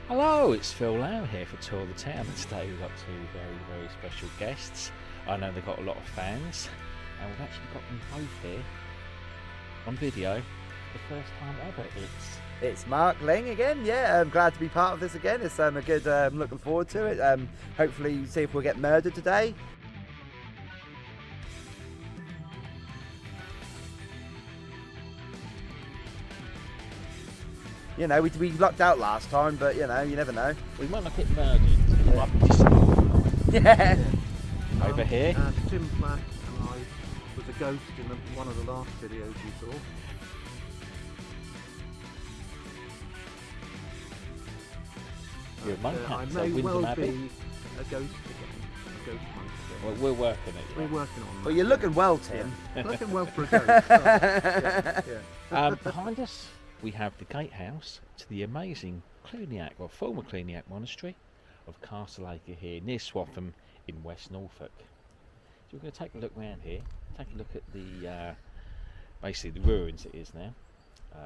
Hello, it's Phil Lau here for Tour of the Town, and today we've got two very, very special guests. I know they've got a lot of fans, and we've actually got them both here on video for the first time ever. It's Mark, Ling again. Yeah, I'm glad to be part of this again. It's a good. Looking forward to it. Hopefully, see if we'll get murdered today. You know, we lucked out last time, but you know, you never know. We might not get murdered. We might be just Yeah. Over here. Tim Flack and I was a ghost in one of the last videos you saw. You're a monk, I so may Wyndham well Abbey. be a ghost again. A ghost monk again. Well, we're working it. We're working on that. Well, you're looking well, Tim. Looking well for a ghost. Yeah. Behind us, we have the gatehouse to the amazing Cluniac, or former Cluniac monastery of Castle Acre here near Swaffham in West Norfolk. So we're going to take a look around here, take a look at the basically the ruins it is now.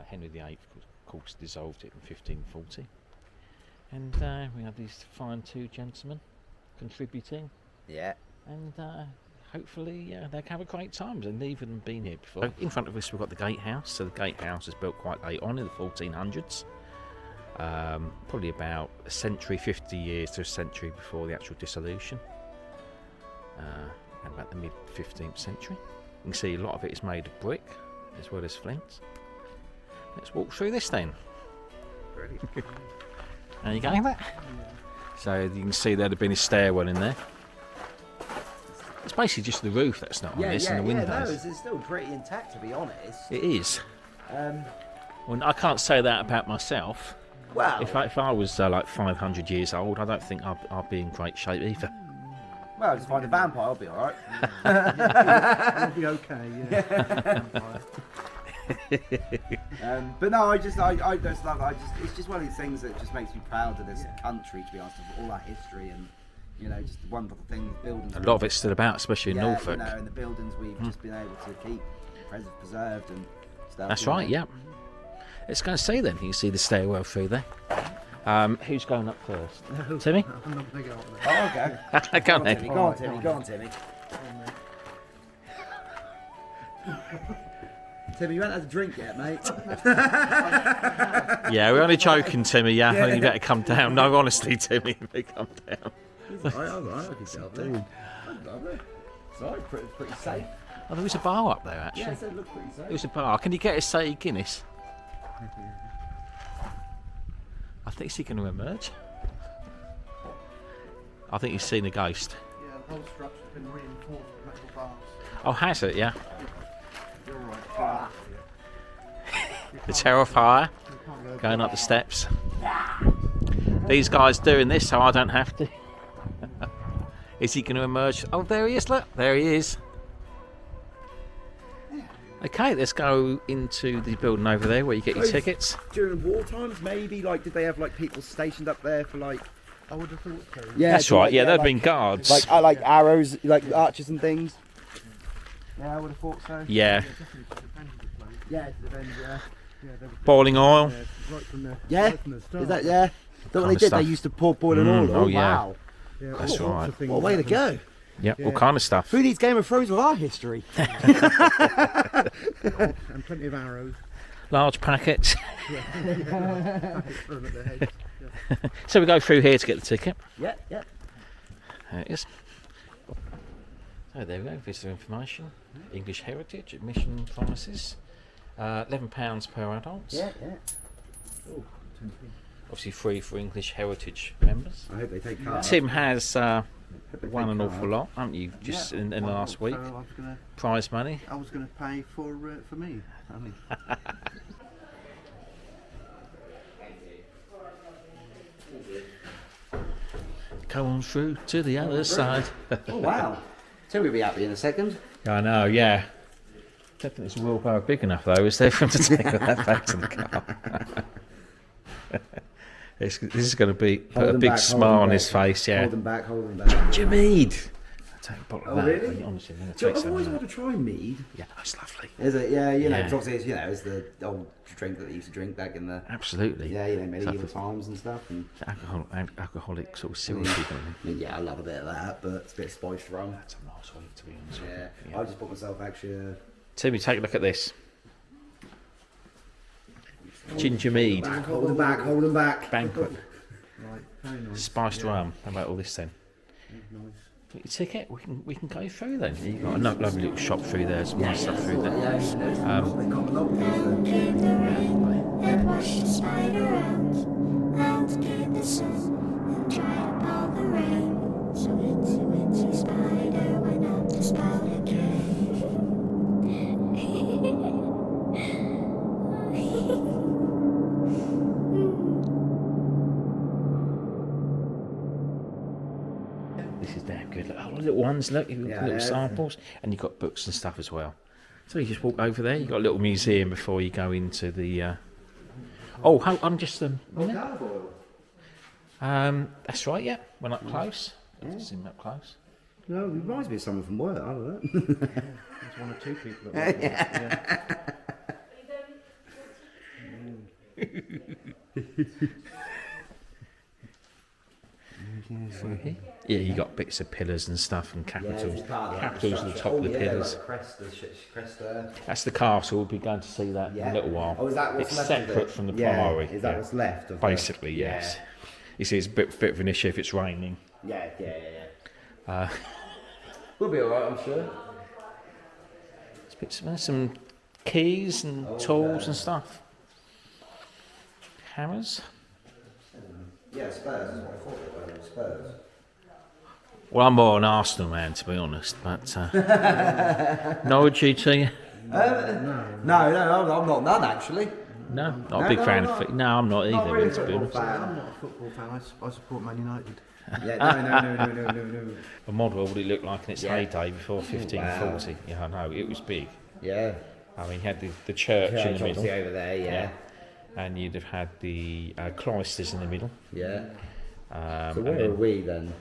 Henry VIII, of course, dissolved it in 1540. And we have these fine two gentlemen contributing, Yeah. and hopefully they'll have a great time, and neither of them been here before. In front of us we've got the gatehouse. So the gatehouse was built quite late on in the 1400s, probably about a century, 50 years to a century before the actual dissolution, and about the mid 15th century. You can see a lot of it is made of brick as well as flint. Let's walk through this then. Brilliant. There you go. So you can see there'd have been a stairwell in there. It's basically just the roof that's not on this, and the windows. Yeah, no, it's still pretty intact, to be honest. It is. Well, I can't say that about myself. Well, If I was like 500 years old, I don't think I'd be in great shape either. well, just find a vampire, I'll be all right. It'll be okay, yeah. But no, I just love. It's just one of these things that just makes me proud of this country, to be honest, of all our history and, you know, just the wonderful things, buildings. A lot of it's still about, especially in Norfolk. You know, and the buildings we've just been able to keep preserved and stuff. That's you right, know. yeah. Let's go and see then. You can see the stairwell through there. Who's going up first? Timmy? I'm not going to go up there. Oh, okay. Go on then. Timmy, go on, Timmy. Go on, Timmy. Timmy, you haven't had a drink yet, mate. Yeah, we're only joking, Timmy. Yeah, I think you better come down. No, honestly, Timmy, you better come down. All right, I can get up there. Sorry, pretty safe. Oh, there was a bar up there, actually. Yeah, it looked pretty safe. There was a bar. Can you get us a Guinness? I think he's going to emerge. I think he's seen a ghost. Yeah, the whole structure's been reinforced with metal bars. Oh, has it? Yeah. You're right. The Terrifier going up the steps. These guys doing this, so I don't have to. Is he going to emerge? Oh, there he is. Look, there he is. Okay, let's go into the building over there where you get your tickets. During war times, maybe, like, did they have, like, people stationed up there for, like... I would have thought so. Yeah, That's right. Yeah, there'd like, been guards. like arrows, like archers and things. Yeah, I would have thought so. Yeah. Yeah, it depends, yeah. Boiling oil. Right from the, Yeah? right from the start. Is that, yeah? Is that what Kind they of did? stuff. They used to pour boiling oil. oh, yeah. Wow. Yeah, That's all sorts right. of things What a way to happen. go. Yep, all kind of stuff. Who needs Game of Thrones with our history? And plenty of arrows. Large packets. Thrown at their heads. Yeah. So we go through here to get the ticket. Yeah, yeah. There it is. So there we go, visitor information, English heritage, admission prices, £11 per adult. Yeah, yeah. Obviously free for English heritage members. I hope they take cards. Tim has won an awful lot, haven't you, just in the last week? Prize money. I was going to pay for me. I mean, Go on through to the other side. Oh, wow. Tim will be happy in a second. I know, yeah. Don't think it's a wheelbarrow big enough though, is there, for him to take that back to the car? This is going to be put a big smile on his face, yeah. Hold them back, hold them back. What do you mean? take a bottle Oh, of that. really? Honestly, I'm going to Do you take know, I've some. always wanted to try mead. Yeah, it's lovely. Is it? Yeah, you know, Yeah. 'cause obviously it's, you know, it's the old drink that they used to drink back in the Absolutely. yeah, you know, So medieval times and stuff. And alcoholic sort of syrupy kind of I mean, yeah, I love a bit of that, but it's a bit spiced rum. That's a nice one, to be honest. Yeah. With you. I just bought myself actually. Timmy, take a look at this. Ginger mead, Hold them back, hold them back. banquet, Right, very nice. spiced rum. How about all this then? Put your ticket. We can go through then. You've got a lovely little shop through there. Some nice stuff through there. Yeah, they got a lot of these. And wash the spider out get the sun and dry up all the rain. So incy spider went up the spout again. This is damn good. Look, oh, little ones. Look, you've got Yeah, little yeah. samples, and you've got books and stuff as well. So you just walk over there. You've got a little museum before you go into the. Oh, I'm just a minute. That's right. Yeah, went up close. Let's zoom up close. No, it reminds me of someone from work. I don't know. There's one or two people that like that. Through here. Yeah, you got bits of pillars and stuff and capitals. Part Capitals at the top of the pillars. Like crest there. That's the castle. We'll be going to see that in a little while. Oh, is that what's It's left of separate it? from the Yeah, Priory. is that yeah. what's left of it? Basically, yes. You see, it's a bit of an issue if it's raining. Yeah. We'll be alright, I'm sure. There's some keys and tools and stuff. Hammers. Yeah, Spurs is what I thought they were. Spurs. Well, I'm more an Arsenal man, to be honest, but Norwich GT. No, I'm not none actually. No, not a big fan of it. No, I'm not either, really to be honest. I'm not a football fan. I support Man United. Yeah, no. A model of what it looked like in its Yeah. heyday before 1540. Wow. Yeah, I know, it was big. Yeah. I mean, you had the church in the middle. Obviously over there, yeah. And you'd have had the cloisters in the middle. Yeah. So So where are we then?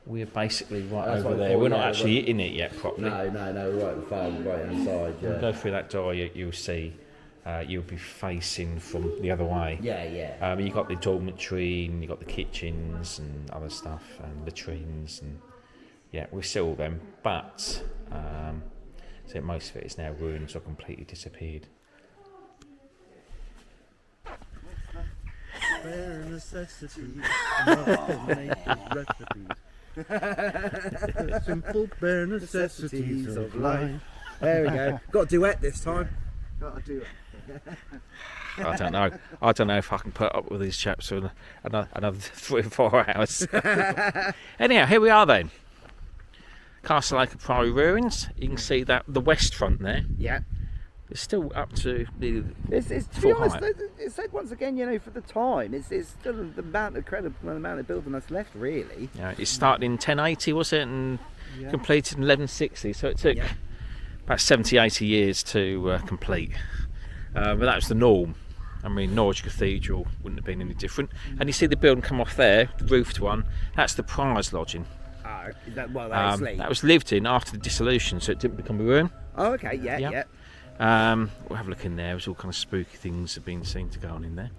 we're basically right That's over what I there. thought, We're not yeah, actually in it yet properly. No, we're right at the far right hand side, We'll yeah. go through that door, you'll see you'll be facing from the other way. Yeah. You've got the dormitory and you've got the kitchens and other stuff and latrines and yeah, we see all them. But so most of it is now ruined or completely disappeared. Bare necessities, not recipes. Simple bare necessities of life. There we go. Got a duet this time. Gotta do it. I don't know. I don't know if I can put up with these chaps for another 3 or 4 hours. Anyhow, here we are then. Castle Acre Priory ruins. You can see that the west front there. Yeah. It's still up to the It's to full be honest, height. it's like once again, you know, for the time, it's still the amount of building that's left, really. Yeah, it started in 1080, was it, and Yeah. completed in 1160. So it took Yeah. about 70, 80 years to complete. But that was the norm. I mean, Norwich Cathedral wouldn't have been any different. And you see the building come off there, the roofed one. That's the prior's lodging. That That was lived in after the dissolution, so it didn't become a ruin. Oh, okay, yeah. We'll have a look in there. There's all kind of spooky things have been seen to go on in there.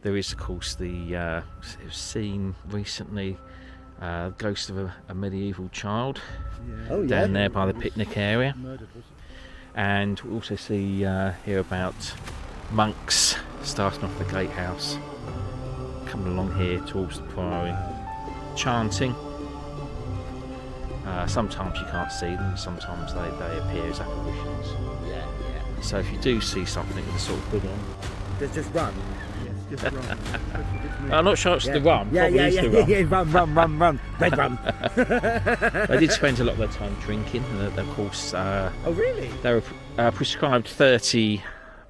There is, of course, it was seen recently, ghost of a medieval child Oh, yeah. down there by the picnic area. Murdered, was it? And we also see here about monks starting off the gatehouse, coming along here towards the priory, chanting. Sometimes you can't see them, sometimes they appear as apparitions. Yeah. So if you do see something with a sort of hood on, Just run. Yes, just run. Especially if it's me. I'm not sure it's the rum, Yeah, probably is the rum. run. Red rum. They did spend a lot of their time drinking, and of course Oh, really? they were prescribed 30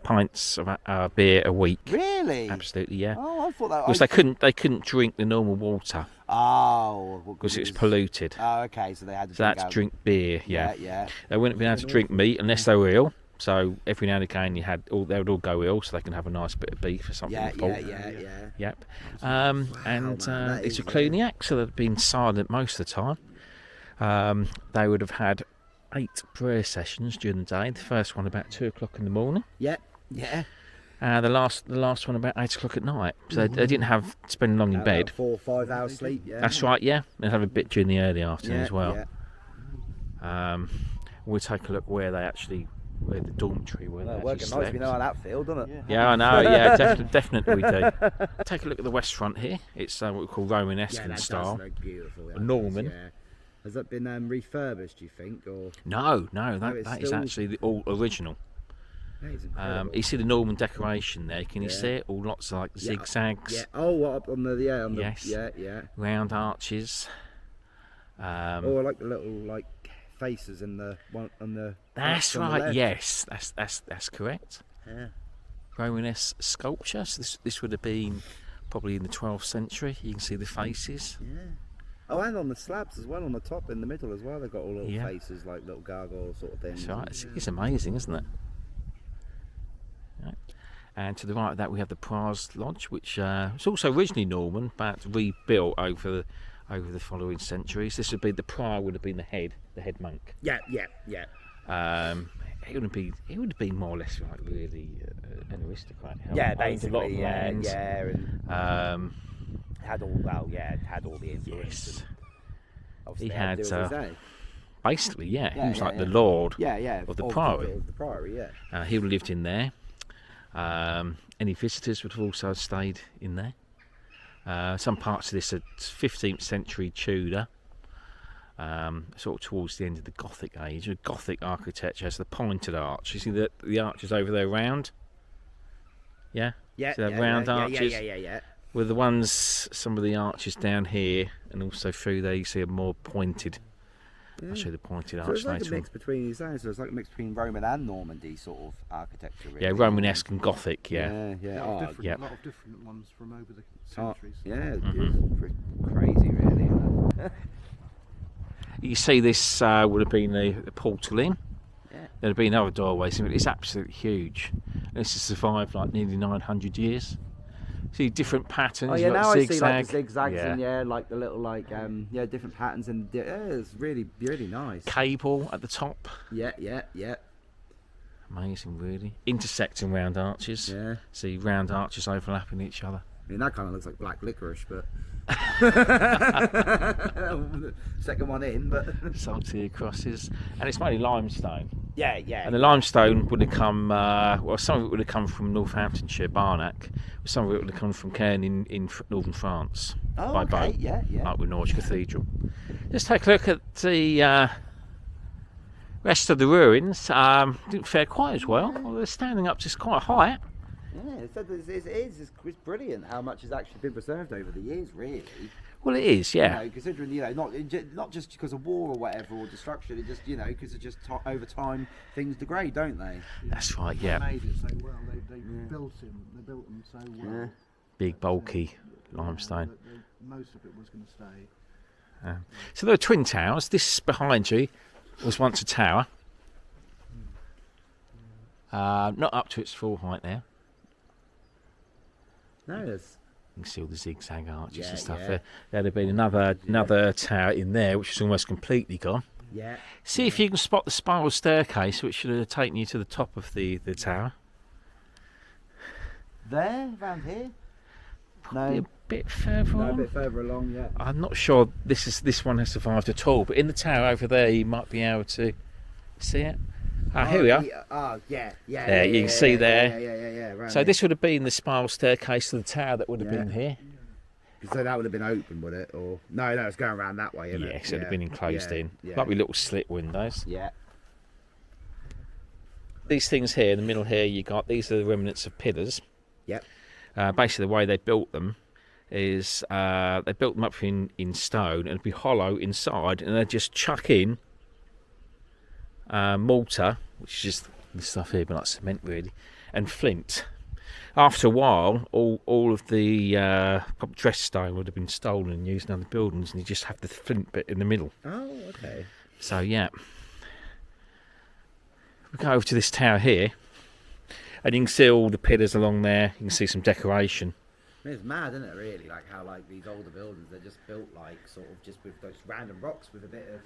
pints of beer a week. Really? Absolutely, yeah. Oh, I thought that. Because they couldn't drink the normal water Oh, because it was polluted. Oh, okay. So they had to. So they had to drink beer. Yeah. Yeah. They wouldn't have been able to drink meat unless they were ill. So every now and again, they would all go ill, so they can have a nice bit of beef or something. Yeah. with pork. Yeah. Yep. man, And that it's is a Cluniac, so they've been silent most of the time. They would have had 8 prayer sessions during the day. The first one about 2 o'clock in the morning. Yeah, yeah. The last one about 8 o'clock at night. So they didn't have spend long in About bed. 4 or 5 hours sleep. Yeah. That's right, yeah. They'd have a bit during the early afternoon Yeah, as well. Yeah. We'll take a look where the dormitory where Well, they working actually nice. slept. We know how that feels, doesn't it? Yeah, I know. Yeah, definitely we do. Take a look at the west front here. It's what we call Romanesque Yeah, in that style. does look beautiful. that Norman. does, yeah. Has that been refurbished, do you think? Or No, it's that is still- actually the all original. that is incredible. You see the Norman decoration there. Can you Yeah. see it? All lots of like zigzags, Yeah. Oh, what up on the Yes. yeah. round arches. Oh, I like the little like faces in the one on the. That's on the right. left. Yes, that's correct. Yeah. Romanesque sculpture. So this would have been probably in the 12th century. You can see the faces. Yeah. Oh, and on the slabs as well, on the top, in the middle as well, they've got all little Yeah. faces, like little gargoyle sort of things. That's right. It's amazing, isn't it? Right. And to the right of that, we have the Prior's Lodge, which was also originally Norman, but rebuilt over the following centuries. This would be the Prior would have been the head monk. Yeah. It would have been more or less like really an aristocrat. Yeah, Owned a lot of basically, lands. and had all the influence. Yes. and obviously He had to had, do with his own. Basically, he was Yeah, like the yeah. lord. Yeah. Of the Priory. Of the Priory, yeah. He would have lived in there. Any visitors would have also stayed in there. Some parts of this are 15th century Tudor, sort of towards the end of the Gothic age. Gothic architecture has the pointed arch. You see the arches over there round? Yeah? Yeah. See the round arches? Yeah. With the ones, some of the arches down here and also through there, you see a more pointed. I'll show you the pointed So arch it's like a later on. mix between these zones. So it's like a mix between Roman and Normandy sort of architecture. Really. Yeah, Romanesque and Gothic, yeah. Yeah. A Oh, lot of different, yeah. lot of different ones from over the oh, centuries. yeah. Mhm. Pretty crazy, really. Isn't it? You see this would have been the portal in. Yeah. There'd have been other doorways, but it's absolutely huge. This has survived like nearly 900 years. See different patterns. Oh yeah, you've got now I see zigzag. like the zigzags Yeah. and like the little different patterns and it's really nice. Cable at the top. Yeah. Amazing, really. Intersecting round arches. Yeah. See round arches overlapping each other. I mean that kind of looks like black licorice, but second one in, but Salty crosses, and it's mainly limestone. yeah. And the limestone would have come, some of it would have come from Northamptonshire, Barnack. Some of it would have come from Caen in northern France Oh, by okay. boat, Yeah. up with Norwich Cathedral. Let's take a look at the rest of the ruins. Didn't fare quite as well. They're standing up just quite high. Yeah, it's brilliant how much has actually been preserved over the years, really. Well, it is, yeah. You know, considering, not just because of war or whatever or destruction, it just, because it's just over time things degrade, don't they? That's right, They yeah. made it so well. They built them so well. Yeah. Big, bulky limestone. That most of it was going to stay. So there are twin towers. This behind you was once a tower. Not up to its full height now. No, there's You can see all the zigzag arches Yeah, and stuff yeah. there. There'd have been another tower in there, which is almost completely gone. yeah. See if you can spot the spiral staircase, which should have taken you to the top of the tower. There, around here. Probably No, a bit further no, a on. bit further along. Yeah. I'm not sure this one has survived at all, but in the tower over there, you might be able to see it. Here we are. Yeah. There, you can see there. Yeah. Around So here. this would have been the spiral staircase to the tower that would have Yeah. been here. So that would have been open, would it? Or no, it's going around that way, isn't it? Yes, it would have been enclosed Yeah, in. yeah. Might be little slit windows. Yeah. These things here in the middle here, these are the remnants of pillars. Yep. Basically, the way they built them is they built them up in stone and it'd be hollow inside, and they'd just chuck in mortar, which is just this stuff here, but like cement really, and flint. After a while, all of the dress stone would have been stolen and used in other buildings, and you just have the flint bit in the middle. Oh, okay. So yeah, we go over to this tower here, and you can see all the pillars along there. You can see some decoration I mean, it's mad, isn't it? Really, like how like these older buildings they're just built like sort of just with those random rocks with a bit of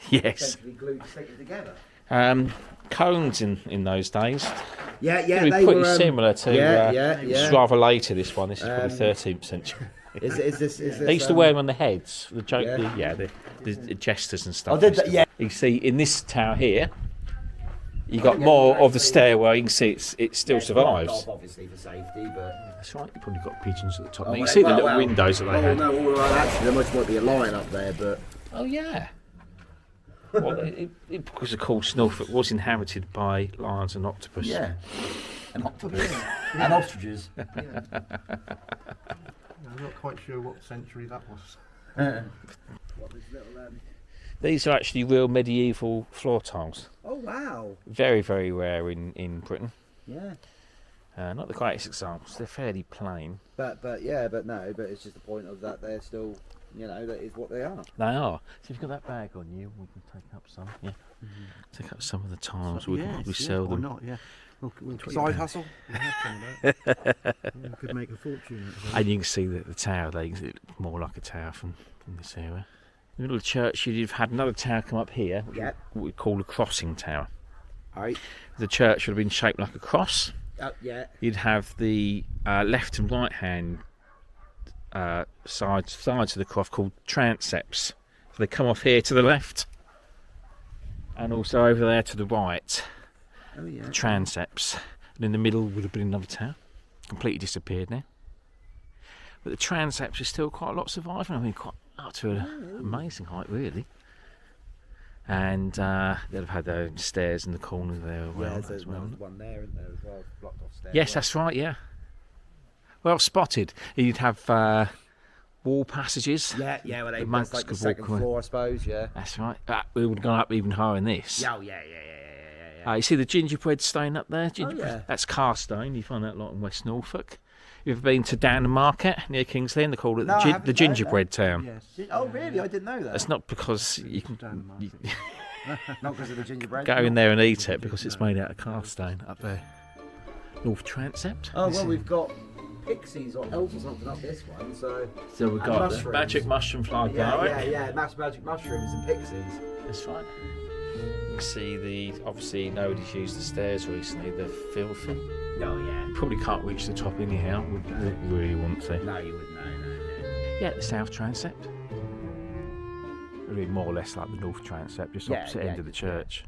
Yes. essentially glue to stick it together. Cones in those days. Yeah, They were pretty similar to. This is yeah. rather later. This one. This is probably 13th century. Is this? They used to wear them on the heads. The joke. The jesters and stuff. Oh, did that? Yeah. You see in this tower here, you got more of the stairway. You can see it still survives. Obviously for safety, but That's right. You probably got pigeons at the top. Oh, you can well, see the well, little well. windows that they had. no, all right. Actually, there might be a line up there, but Oh yeah. Well, because of course Norfolk was inhabited by lions and octopus. yeah, and octopus and ostriches. I'm not quite sure what century that was. What this little? These are actually real medieval floor tiles. Oh wow! Very, very rare in Britain. Yeah, Not the greatest examples. They're fairly plain. but it's just the point of that they're still, that is what they are. They are. So if you've got that bag on you, we can take up some. Yeah. Take up some of the tiles. We can probably sell Or them. not, yeah. We'll Side hustle. we'll have some of that. Yeah, we could make a fortune out of that. And you can see that the tower, they look more like a tower from this area. In the middle of the church, you'd have had another tower come up here, which Yeah. we call a crossing tower. Right. The church would have been shaped like a cross. Yeah. You'd have the left and right hand sides of the cross called transepts. So they come off here to the left, and also over there to the right. Oh yeah. The transepts, and in the middle would have been another tower, completely disappeared now. But the transepts are still quite a lot surviving. I mean, quite up to an amazing height, really. And they'd have had their own stairs in the corner there There's as well. one there, isn't there, as well? Blocked off stairs. Yes, that's right. Yeah. Well spotted. You'd have wall passages. Yeah. Well, The that's monks like the could second walk away. floor, I suppose. Yeah. That's right. We would have gone up even higher than this. Yeah. You see the gingerbread stone up there? Gingerbread. yeah. That's cast stone. You find that a lot in West Norfolk. You ever been to Downham Market near King's Lynn? They call it No, I haven't, the no, gingerbread town. Yes. Oh really? I didn't know that. That's not because you can Downham Market. Not because of the gingerbread. go in there and eat it, because it's made out of cast stone up there. North Transept. Oh well, we've got pixies or elves or something up this one. So So we've and got the mushrooms. magic mushroom fly garlic. yeah. Magic mushrooms and pixies. That's right. You can see obviously nobody's used the stairs recently. They're filthy. Oh yeah. Probably can't reach the top anyhow. Would really want to. No, you wouldn't. No. Yeah, the South Transept. Really more or less like the North Transept, just Yeah, opposite yeah, end of the church.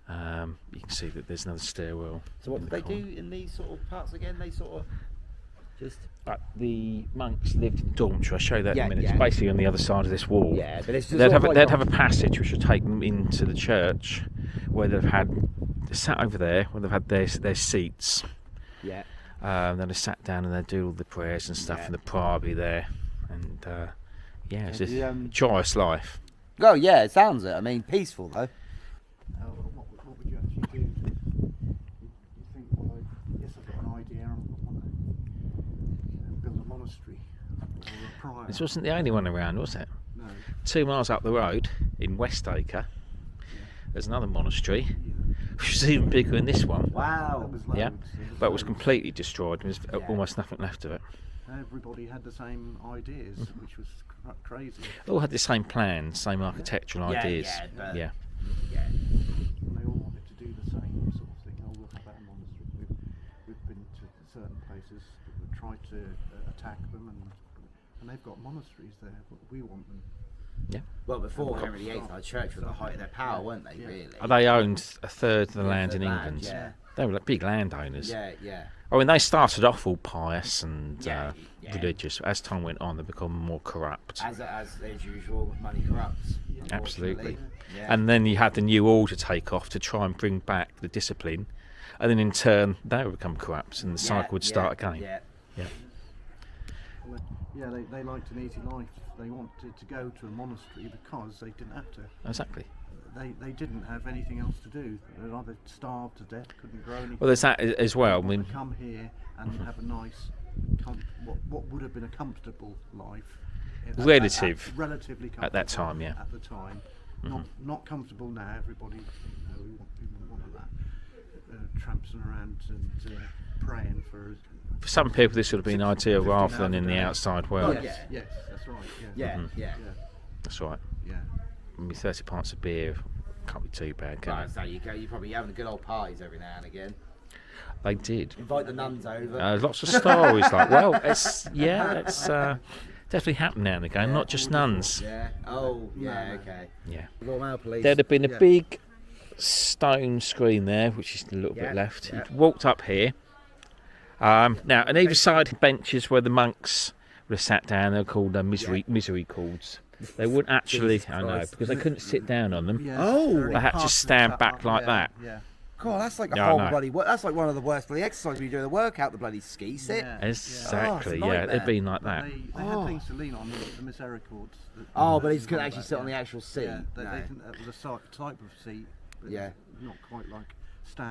You can see that there's another stairwell. So what in did the they corner. do in these sort of parts again? They sort of just The monks lived in dormitory. I'll show you that in Yeah, a minute. yeah. It's basically on the other side of this wall. yeah, but it's just They'd sort of have like a passage which would take them into the church, where they've sat over there, where they've had their seats. yeah. Then they sat down and they do all the prayers and stuff, Yeah. and the prior would be there, and it's just The, joyous life. Oh yeah, it sounds it. I mean, peaceful though. What would you actually do? You think, well, yes, I've got an idea. I want to build a monastery or a prior. This wasn't the only one around, was it? No. 2 miles up the road in West Acre, there's another monastery, which is even bigger than this one, Wow. That was Yeah. loads. There but it was loads. completely destroyed. There was Yeah. almost nothing left of it. Everybody had the same ideas, Mm-hmm. which was crazy. They all had the same plans, same architectural Yeah, ideas. yeah, but- Yeah. Yeah. And they all wanted to do the same sort of thing. Oh, we'll have that monastery. We've been to certain places that tried to attack them, and they've got monasteries there, but we want them. Well, before Henry VIII, our church was at the height of their power, weren't they? Yeah. Really. They owned a third of the Yeah, land in the land, England. yeah. They were like big landowners. Yeah. I mean, they started off all pious and Yeah. religious. As time went on, they become more corrupt. As usual, money corrupts. Absolutely. unfortunately. Yeah. And then you had the new order take off to try and bring back the discipline, and then in turn they would become corrupt, and the cycle would start again. Yeah. Well, they liked an easy life. They wanted to go to a monastery because they didn't have to. Exactly. They didn't have anything else to do. They'd either starved to death, couldn't grow anything. Well, there's that as well. I They mean, wanted to come here and have a nice, what would have been a comfortable life. Relatively comfortable at that time, yeah. At the time, not comfortable now. Everybody, we want that. Tramping around and praying for for some people this would have been ideal 15 rather than hours in a the day. outside world. Oh, yeah. Yes, that's right. Yeah. Yeah. That's right. Yeah. I mean, 30 pints of beer can't be too bad, can Right, it? so you're probably having a good old pies every now and again. They did. Invite the nuns over. Lots of stories like, well, it's definitely happened now and again, not just nuns. Yeah. Oh, yeah. Okay. Yeah. Royal Mail Police. There'd have been a Yeah. big stone screen there, which is a little Yeah, bit left. yeah. You'd walked up here. Now, on either side, benches where the monks would have sat down. They're called misery cords. They wouldn't actually, Jesus I know, Christ. because they couldn't sit down on them. Yeah, Oh! they're They had to parts of stand the back setup, like yeah, that. Yeah. God, that's like a Yeah, I whole know. bloody. That's like one of the worst bloody exercises when you do the workout. The bloody ski sit. Yeah. Exactly, Oh, it's a yeah, they'd nightmare. been like But that. They had things to lean on, the misericords. Oh, but he couldn't actually sit on the actual seat. Yeah, No. that was a type of seat. But Yeah. Not quite like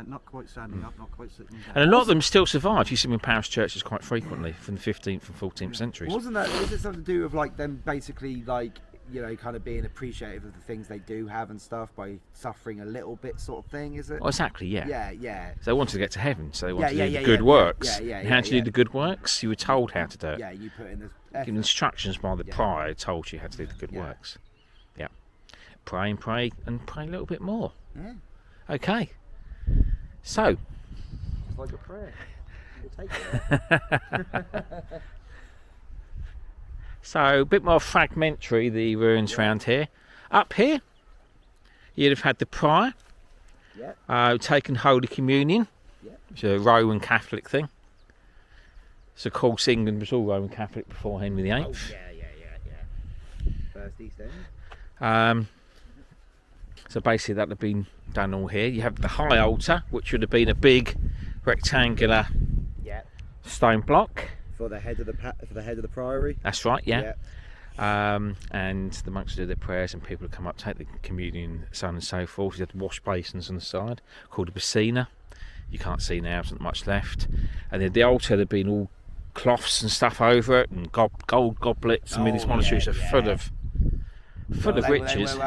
not quite standing up, not quite sitting down. And a lot of them still survive. You see them in parish churches quite frequently from the 15th and 14th centuries. Was it something to do with like them basically like, you know, kind of being appreciative of the things they do have and stuff by suffering a little bit, sort of thing? Is it? Well, exactly, yeah. Yeah. So they wanted to get to heaven, so they wanted to do yeah, the good yeah, works. yeah, And how to yeah. do the good works? You were told how to do it. Yeah, you put in this. Given instructions by the Yeah. prior, told you how to do the good Yeah. works. Yeah. Pray and pray and pray a little bit more. Yeah, Okay. So, it's like a prayer. We'll take it. a bit more fragmentary, the ruins around here. Up here, you'd have had the prior Yeah. taken Holy Communion. Yeah. It's a Roman Catholic thing. So, of course, England was all Roman Catholic before Henry VIII. Oh yeah. First East End. So basically that would have been done all here. You have the high altar, which would have been a big rectangular Yeah. stone block. For the head of the priory. That's right, yeah. And the monks would do their prayers and people would come up, take the communion, so on and so forth. You had wash basins on the side, called a basina. You can't see now, there's not much left. And then the altar, there'd been all cloths and stuff over it, and gold goblets. I mean, these Oh, monasteries yeah, are full of riches. They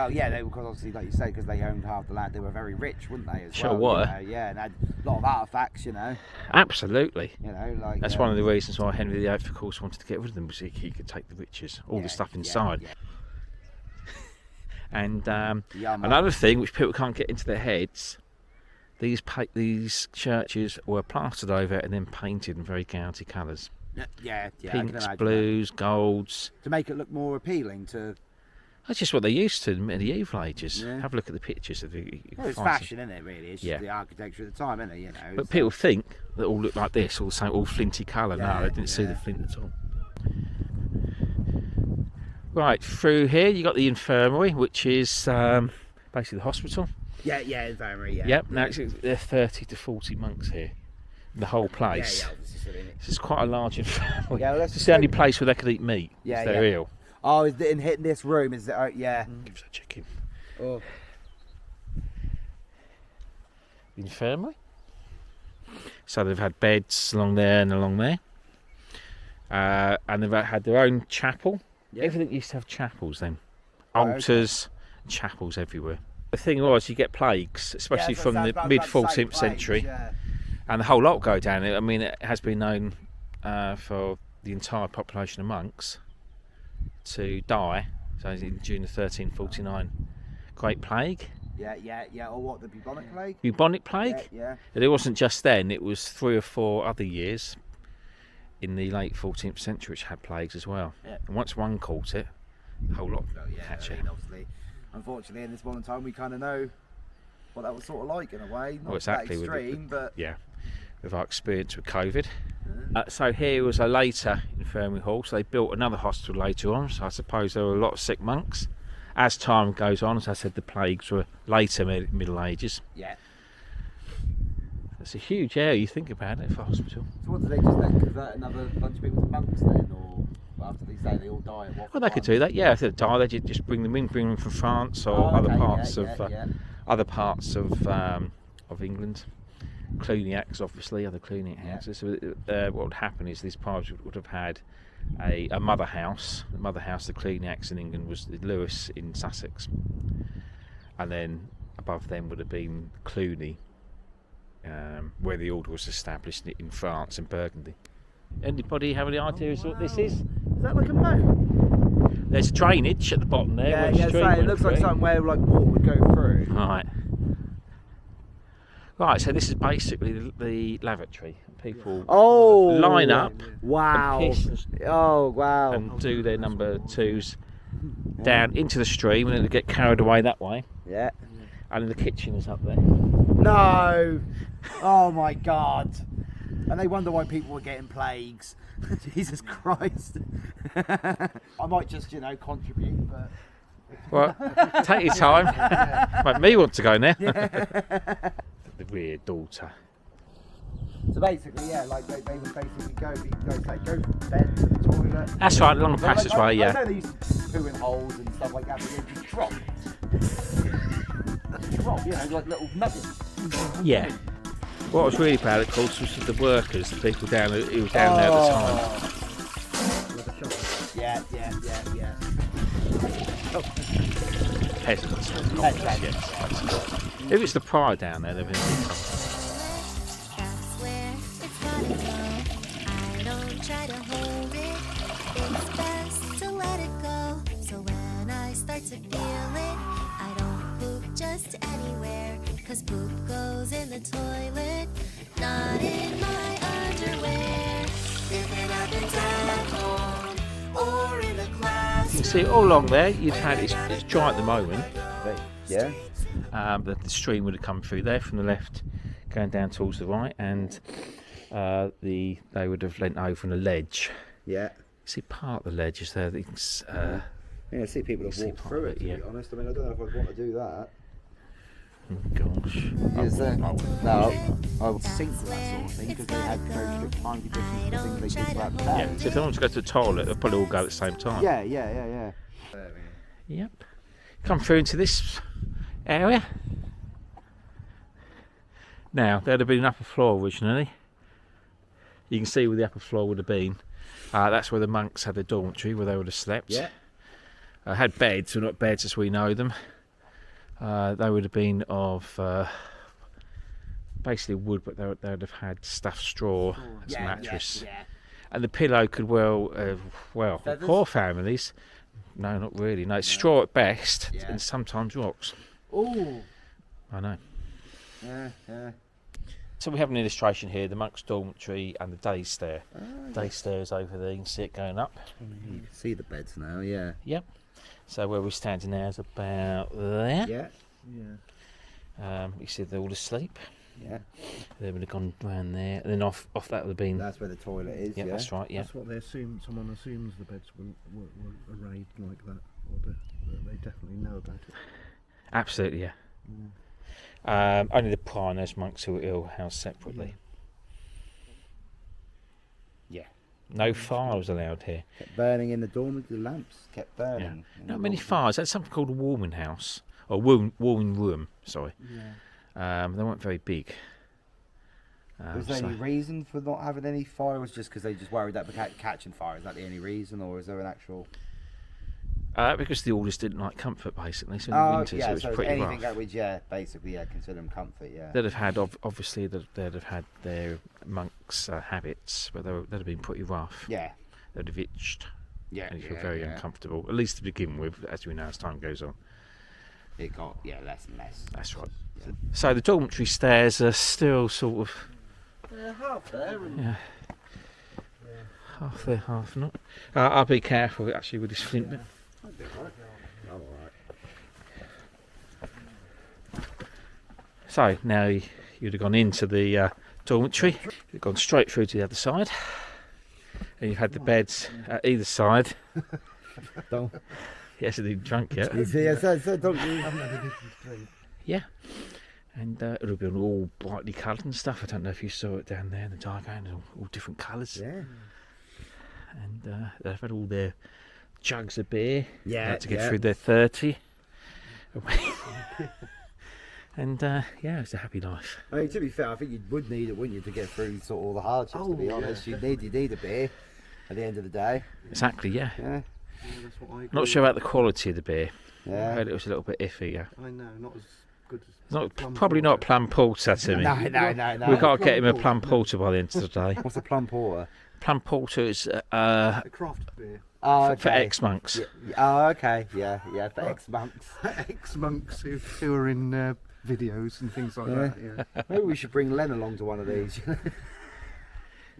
were, because obviously, like you say, because they owned half the land, they were very rich, wouldn't they? As Sure well, were. You know, yeah, and had a lot of artifacts, you know. Absolutely. You know, like That's one of the reasons why Henry VIII, of course, wanted to get rid of them, was he could take the riches, all the stuff inside. Yeah. And Yum. another thing which people can't get into their heads, these churches were plastered over and then painted in very gaudy colours. Yeah, I can Pinks, imagine blues, golds. that. To make it look more appealing to. That's just what they used to in the medieval ages. Yeah. Have a look at the pictures. Of you Well, it's find some- fashion, isn't it? Really, it's Yeah. just the architecture of the time, isn't it? You know. But so- people think they all look like this, all the same, all flinty colour. Yeah, No, they didn't see yeah. the flint at all. Right, through here you got the infirmary, which is basically the hospital. Yeah, infirmary. Yeah. Yep, now there are 30 to 40 monks here. The whole place. Yeah, obviously. So This is quite a large infirmary. Yeah, well, that's it's the the only thing. place where they could eat meat Yeah, if they're yeah. ill. Oh, is it in hitting this room? Is it? Yeah. Give us a chicken. Oh. The infirmary. So they've had beds along there and along there. And they've had their own chapel. Yeah. Everything used to have chapels then. Oh, okay. Altars, chapels everywhere. The thing was, you get plagues, especially Yeah, from so the it's about mid the same 14th place, century. Yeah. And the whole lot go down. I mean, it has been known for the entire population of monks to die. So in June of 1349, Great Plague, Yeah. Or what? The bubonic plague? bubonic plague. Yeah. But it wasn't just then, it was 3 or 4 other years in the late 14th century which had plagues as well. Yeah. And once one caught it, the whole lot Well, yeah. catch I it. mean, obviously, unfortunately, in this modern time, we kind of know what that was sort of like in a way. Not Well, exactly, that with the- extreme, but Yeah, with our experience with COVID. So here was a later infirmary hall, so they built another hospital later on, so I suppose there were a lot of sick monks. As time goes on, as I said, the plagues were later Middle Ages. yeah. It's a huge area, you think about it, for a hospital. So what do they just then convert another bunch of people to monks then, or after they say they all die at what? Well, they could do that, yeah. If they die, they just bring them from France or other parts of other parts of England. Cluniacs, obviously, other Cluniac houses. So, what would happen is these pirates would have had a mother house. The mother house of the Cluniacs in England was Lewis in Sussex, and then above them would have been Cluny, where the order was established in France in Burgundy. Anybody have any ideas what this is? Is that like a moat? There's drainage at the bottom there. Yeah, where the yeah. stream So it went looks like through. something where like water would go through. Right. Right, so this is basically the lavatory. People Oh, line up Wow. and piss Oh, wow. and do their number twos down into the stream, and then they get carried away that way. Yeah. And the kitchen is up there. No. Oh my God. And they wonder why people were getting plagues. Jesus Christ. I might just, contribute, but. Well, take your time. Make me want to go now. The rear daughter. So basically, yeah, like they would basically go from bed to the toilet. That's right, along the Like, passageway, I yeah. know they used to poo in holes and stuff like that, but they just drop. Like little nuggets. Yeah. What was really bad, of course, was the workers, the people down who were down there at the time. Yeah. Peasants. Peasants. Yes. If it's the prior down there, they've been That's where it's gotta go. I don't try to hold it. It's best to let it go. So when I start to feel it, I don't poop just anywhere. 'Cause poop goes in the toilet, not in my underwear. If it happens at home or in a class. You can see all along there, you've had it's dry at the moment. Yeah. The stream would have come through there from the left, going down towards the right, and they would have leant over on a ledge. Yeah. See, part of the ledge is there. That you can, I see people have see walked part through of it, it, to yeah. be honest. I mean, I don't know if I'd want to do that. oh gosh. Is there? I wouldn't. No, I would sink with that sort of thing because they had very strict time conditions for things they did throughout the day. Yeah, so if they want to go to the toilet, they'll probably all go at the same time. Yeah. Yep. Come through into this area. Now, there'd have been an upper floor originally. You can see where the upper floor would have been. That's where the monks had their dormitory, where they would have slept. Yeah. Had beds, but not beds as we know them. They would have been of basically wood, but they would have had stuffed straw as a mattress. Yeah. And the pillow could for Feathers? poor families, no, not really. No, it's straw at best, Yeah. and sometimes rocks. Oh. I know. Yeah. So we have an illustration here: the monks' dormitory and the day stair. Day stairs over there. You can see it going up. You can see the beds now. Yeah. Yep. So where we're standing now is about there. Yeah. You see they're all asleep. Yeah. They would have gone round there, and then off that would have been. That's where the toilet is. Yeah, Yeah. that's right. Yeah. That's what they assume. Someone assumes the beds were arrayed like that, or they definitely know about it. Absolutely. Yeah. Only the prior and those monks who were ill housed separately. Yeah. No fire was allowed here. Kept burning in the dormitory. The lamps kept burning. Yeah. in Not the many dormitory. fires. That's something called a warming house or warming room. Sorry. Yeah. They weren't very big. Was there any reason for not having any fire? Was it just because they just worried that catching fire? Is that the only reason, or is there an actual? Because the orders didn't like comfort, basically. So in the winters it was so pretty anything rough. that would, basically, consider them comfort, yeah. They'd have had, obviously, they'd have had their monks' habits, but they'd have been pretty rough. Yeah. They'd have itched, Yeah. and you feel very uncomfortable, at least to begin with, as we know as time goes on. It got less and less. That's right. Yeah. So the dormitory stairs are still sort of Half there. yeah, half there, half not. I'll be careful actually with this flint bit. All right. So now you'd have gone into the dormitory, you've gone straight through to the other side, and you've had the beds at either side. Don't. He hasn't even drunk yet. So don't you? Yeah. And it would have been all brightly coloured and stuff. I don't know if you saw it down there in the diagram, all different colours. Yeah. And they've had all their jugs of beer to get yeah. through their 30. And it's a happy life. I mean, to be fair, I think you would need it, wouldn't you, to get through sort of all the hardships, to be honest. You need a beer at the end of the day. Exactly, yeah. Yeah. That's what I agree. Not sure about the quality of the beer. I Yeah. heard it was a little bit iffy, yeah. I know, not as good as. Not, plum probably not porter. plum porter to me. No. We've got to get him a Plum plum porter by the end of the day. What's a plum porter? Plum porter is A craft beer. Oh, for okay. ex-monks. Oh, okay. Yeah, for ex-monks. Ex-monks who are in videos and things like that. Yeah. Maybe we should bring Len along to one of these.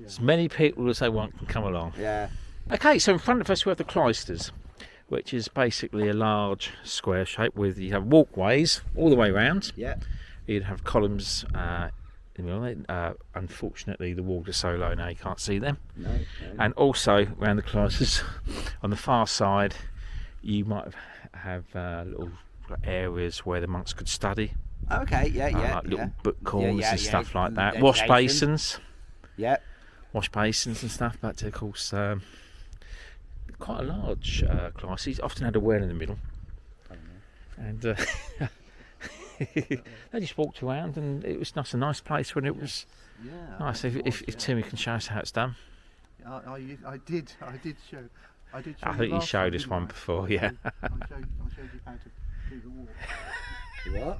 As many people as they want can come along. Yeah. Okay, so in front of us we have the cloisters, which is basically a large square shape with you have walkways all the way around. Yeah. You'd have columns in the middle. Unfortunately, the walls are so low now you can't see them. No. And also around the cloisters, on the far side, you might have little areas where the monks could study. Okay. Yeah. Like little book corners yeah, and stuff like that. education. Wash basins. Yeah. Wash basins and stuff, but of course quite a large cloister. Often had a well in the middle, and they just walked around, and it was a nice place when it was nice. If Timmy can show us how it's done. I did show. I did. Show I think you last showed time, us didn't one I? before, yeah. I showed you how to do the walk. What?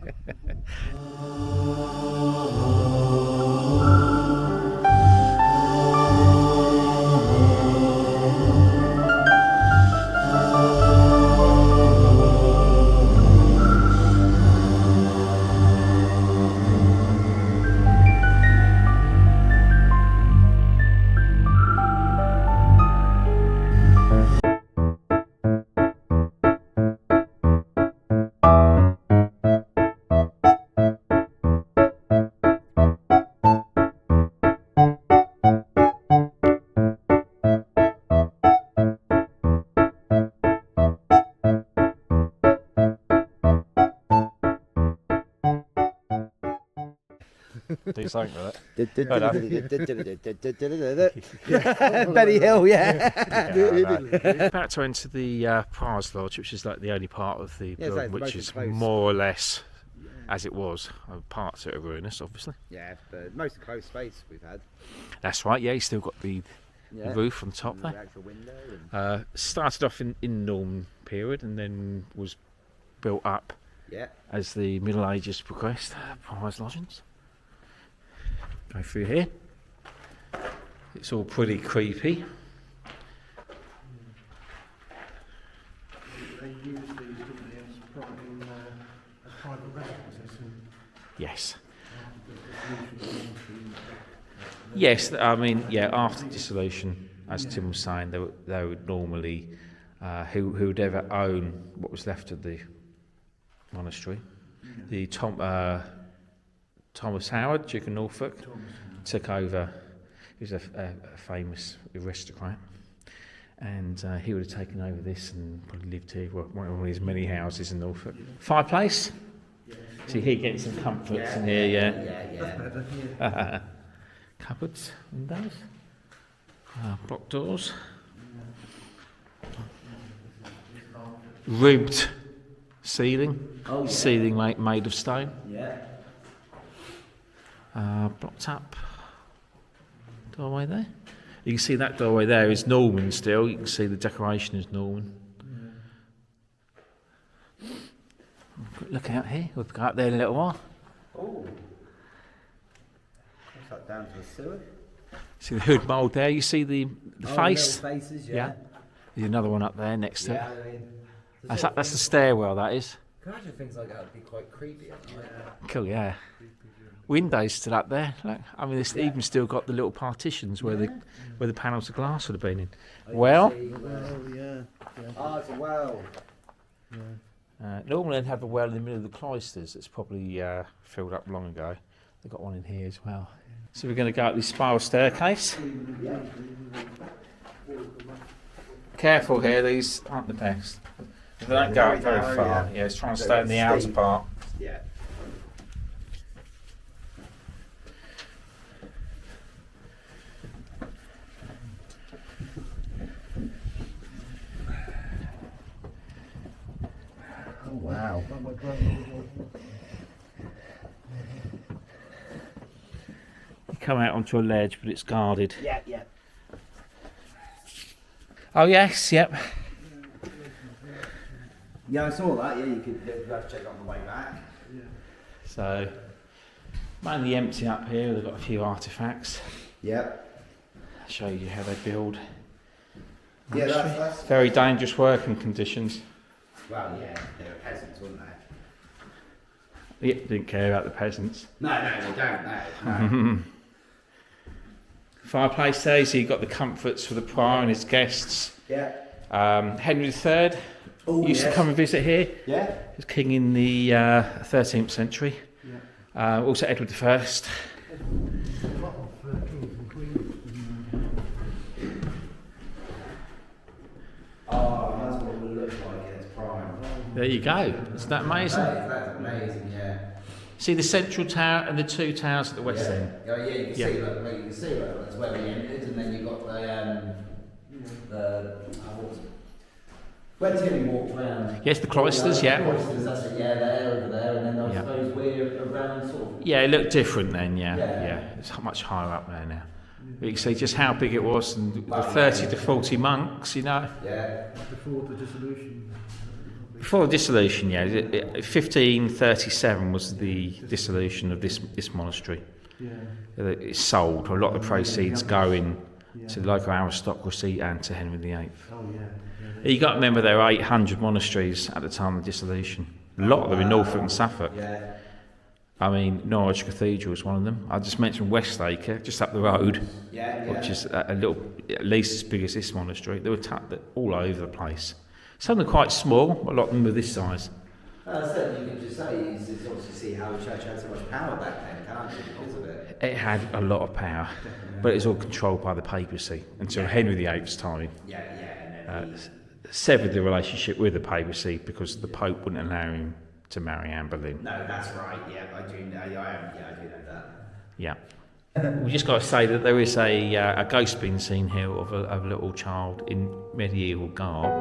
Do something with Benny Hill, yeah. it. About to enter the Prior's Lodge, which is like the only part of the Yeah, it's building like the which most is enclosed. more or less as it was. Parts of it are ruinous, obviously. Yeah, the most enclosed space we've had. That's right. Yeah, you still got the Yeah. roof on top And there. the actual window. And, Started off in Norman period and then was built up yeah. as the Middle Ages progressed. Prior's lodgings. Go through here. It's all pretty creepy. They use these, didn't they, as private residences. Yes. Yes, I mean, yeah, after dissolution, as Tim was saying, they would normally, who would ever own what was left of the monastery, the Thomas Howard, Duke of Norfolk, took over. He was a famous aristocrat, and he would have taken over this and probably lived here, one of his many houses in Norfolk. Fireplace. So here getting some comforts in here, yeah. Cupboards, windows, block doors, ribbed ceiling, ceiling made of stone. Yeah. Blocked up doorway there. You can see that doorway there is Norman still. You can see the decoration is Norman. Look out here. We'll go up there in a little while. Oh. What's that down to the sewer? See the hood mould there. You see the face. Little faces, Yeah. There's another one up there next to it. I mean, That's the stairwell. That is. I can imagine things like that would be quite creepy. Cool. Yeah. Windows still up there. Look. I mean, it's even still got the little partitions where the panels of glass would have been in. Well. Oh, yeah. oh, it's a well. Normally they'd have a well in the middle of the cloisters. It's probably filled up long ago. They've got one in here as well. So we're going to go up this spiral staircase. Careful here, these aren't the best. They don't go up very far. Yeah, it's trying to stay in the outer part. Yeah. Oh, wow. You come out onto a ledge, but it's guarded. Yeah. Oh yes, yep. Yeah, I saw that. Yeah, you could have to check on the way back. So mainly empty up here. They've got a few artifacts. Yep. show you how they build. Yeah, that's Very dangerous working conditions. well, yeah, they were peasants, weren't they? Yeah, didn't care about the peasants. No, they don't. No. Fireplace there, so you've got the comforts for the prior and his guests. Yeah. Henry III used to come and visit here. Yeah. He was king in the 13th century. Yeah. Also Edward I. A lot of kings and queens. Oh, that's what it would look like in its prime. There you go. Isn't that amazing? That's amazing, yeah. See the central tower and the two towers at the west end. Oh, yeah, you can Yeah. see, look, you can see, look, that's where we entered, and then you've got where Timmy walked round. Yes, the cloisters, yeah. Cloisters, that's it, yeah, there, over there, and then I Yeah. suppose we're around sort of. Yeah, it looked different then, yeah. Yeah. Yeah, it's much higher up there now. But you can see just how big it was, and the 30 to 40 monks, you know. Yeah. Before the dissolution. Before the dissolution, yeah, 1537 was the dissolution of this monastery. Yeah. It's sold. A lot of the proceeds going to the local aristocracy and to Henry VIII. Oh yeah. You got to remember there were 800 monasteries at the time of the dissolution. A lot of them in Norfolk and Suffolk. Yeah. I mean, Norwich Cathedral is one of them. I just mentioned West Acre, just up the road, Yeah. which is a little, at least as big as this monastery. They were all over the place. Some of them quite small, a lot of them were this size. That's it, you can just say, you just obviously see how the church had so much power back then, can't you, because of it? It had a lot of power, but it was all controlled by the papacy until Henry VIII's time. Yeah, and then Severed the relationship with the papacy because the Pope wouldn't allow him to marry Anne Boleyn. no, that's right, yeah, I do know, I do know that. Yeah. We just got to say that there is a ghost being seen here of a little child in medieval garb.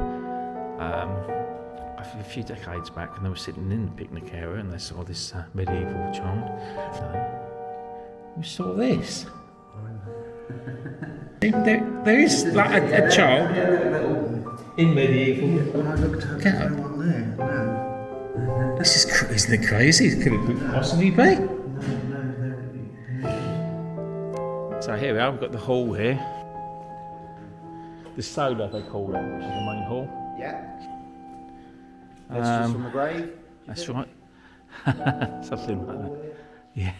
A few decades back, and they were sitting in the picnic area and they saw this medieval child. You saw this? There is like a child in medieval. When I looked at Get no up. one there. No. This is isn't it crazy? Could it possibly be? No. So here we are. We've got the hall here. The solar they call it, which is the main hall. Yeah. Messages from the grave? That's right. Something like that. Yeah.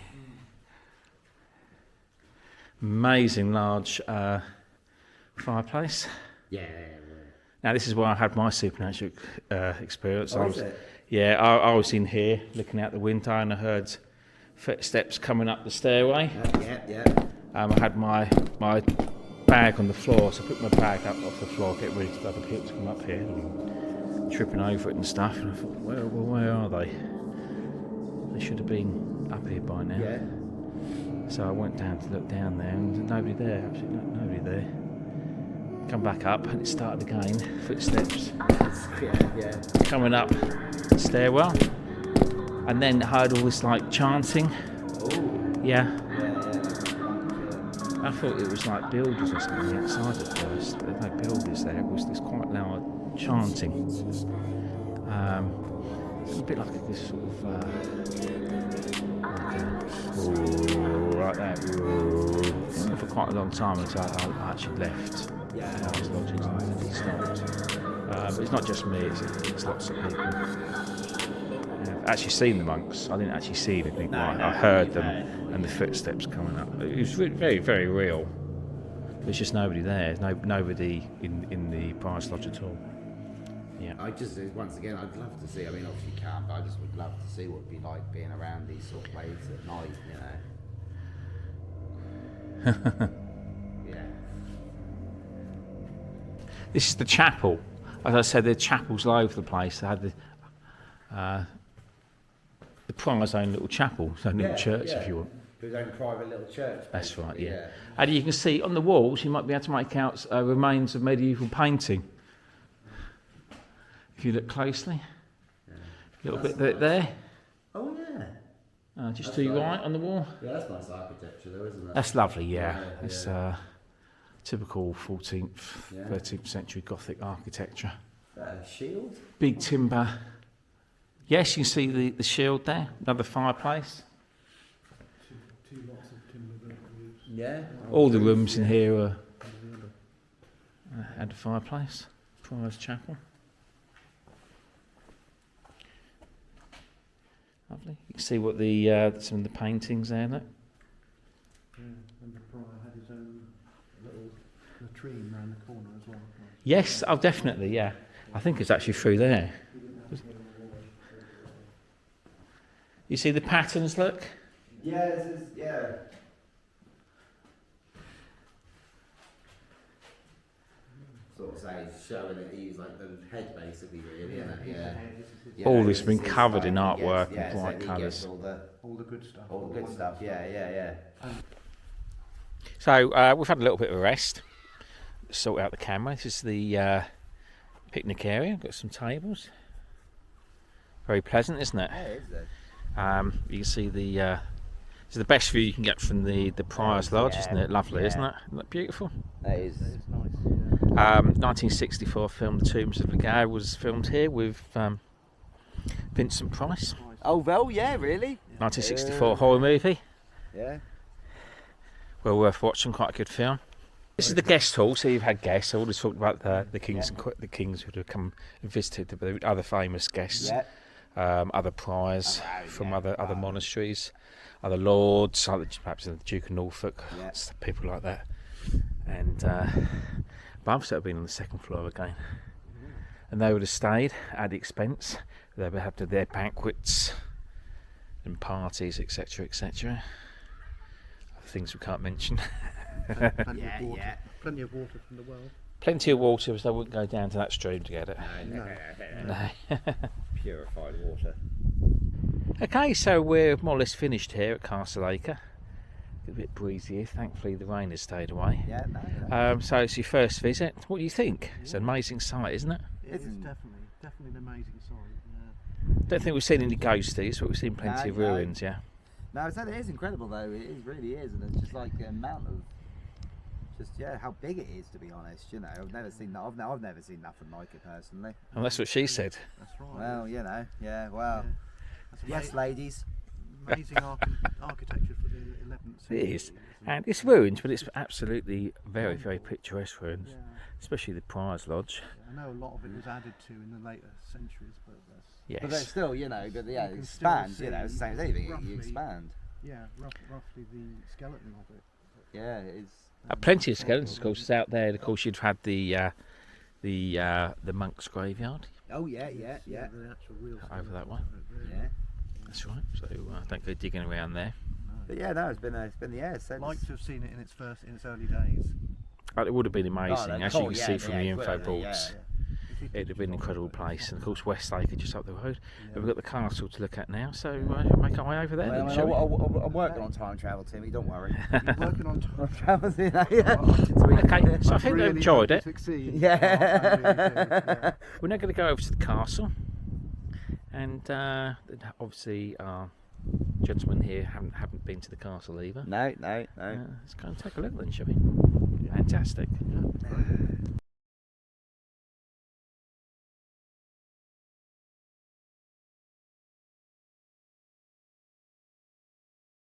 Amazing large fireplace. Yeah. Now this is where I had my supernatural experience. Oh, is it? I was in here looking out the window and I heard footsteps coming up the stairway. Yeah. I had my bag on the floor, so I put my bag up off the floor, get ready for other people to come up here, and tripping over it and stuff. And I thought, where are they? They should have been up here by now. Yeah. So I went down to look down there, and there's nobody there. Absolutely nobody there. Come back up, and it started again. Footsteps Yeah. coming up the stairwell, and then heard all this like chanting. Oh. Yeah. Yeah. I thought it was like builders or something outside at first, but there's no builders there. It was this quite loud chanting. It's a bit like this sort of like that. For quite a long time until I actually left. I was lodging and it stopped. But it's not just me, it's lots of people. I've actually seen the monks. I didn't actually see anything. I heard them and the footsteps coming up. It was very, very real. There's just nobody there. Nobody in the prior's lodge at all. Yeah. I just, once again, I'd love to see, I mean, obviously you can't, but I just would love to see what it'd be like being around these sort of places at night, you know. Yeah. This is the chapel. As I said, there are chapels all over the place. They had the prior's own little chapel, so little church if you want. His own private little church. That's right, basically, yeah. And you can see on the walls, you might be able to make out remains of medieval painting. If you look closely, a little bit there. Oh yeah. Just to your right on the wall. Yeah, that's nice architecture though, isn't it? That's lovely, yeah. Yeah, It's typical 14th, 13th century Gothic architecture. A shield? Big timber. Yes, you can see the shield there. Another fireplace. Two lots of timber that we use. Yeah. All the rooms in here are the fireplace. Prior's Chapel. Lovely. You can see what the some of the paintings there. Look. Yeah, and the prior had his own little latrine round the corner as well. Yes, oh definitely, yeah. I think it's actually through there. You see the patterns, look? Yeah, this is, yeah. Sort of say, Showing that he was like the head basically, really, isn't it? Yeah. yeah, All this has been it's covered in like he artwork gets- and so bright he colours. gets All the good stuff. all the good stuff, yeah. So we've had a little bit of a rest. Sort out the camera. This is the picnic area. Got some tables. Very pleasant, isn't it? Yeah, it is though. You can see the it's the best view you can get from the Prior's Lodge, Yeah, isn't it? Lovely, yeah. isn't it? Isn't that beautiful? That is. It's nice. 1964 film The Tombs of Flack was filmed here with Vincent Price. Oh, well, yeah, really? 1964 horror movie. Yeah. Well worth watching. Quite a good film. This is the guest hall, so you've had guests. I always talked about the kings and the kings who have come and visited, the other famous guests, Yeah. other priors from yeah. other monasteries, other lords, perhaps the Duke of Norfolk, Yeah. people like that. And above, so I've been on the second floor again, and they would have stayed at the expense. They would have to their banquets and parties, etc., etc. Things we can't mention. Plenty Yeah, of water. yeah. Plenty of water from the well. Plenty of water, so they wouldn't go down to that stream to get it. No. No. Purified water. Okay, so we're more or less finished here at Castle Acre. A bit breezy here. Thankfully, the rain has stayed away. Yeah, no. So it's your first visit. What do you think? It's an amazing sight, isn't it? It is Isn't- definitely an amazing sight. Yeah. Don't think we've seen any ghosties, but we've seen plenty No, of no. ruins. Yeah. No, it is incredible though. It is, really is, and it's just like the amount of, how big it is. To be honest, I've never seen that. I've never seen nothing like it personally. And that's what she said. That's right. Well, Well, Yeah. That's yes, ladies. amazing architecture for the 11th It century. is, isn't it? and it's ruins, but it's absolutely very, very picturesque ruins, Yeah. especially the Prior's Lodge. I know a lot of it was added to in the later centuries, but that's Yes. But there's still, but yeah, You it can expands. still It's the see same as anything. roughly- You expand. roughly the skeleton of it. Yeah, it is. Plenty of skeletons, of course, out there. Of course, you'd had the monks' graveyard Oh yeah. The actual real over that skeleton way. of it, really. Yeah. That's right. So don't go digging around there. But yeah, no, it's been since. Like to have seen it in its early days. But it would have been amazing, that's as you cool, can yeah, see from yeah, the it info would have been, boards. yeah. It'd have been an incredible place, and of course West Acre just up the road. Yeah. We've got the castle to look at now, so make our way over there. Well, then, shall we? I'm working on time travel, Timmy. Don't worry. You're working on Time travel, yeah. Okay, so I think they've enjoyed it. Succeed. Yeah. I really do, yeah. We're now going to go over to the castle, and obviously our gentlemen here haven't been to the castle either. No. Let's go and take a look then, shall we? Fantastic.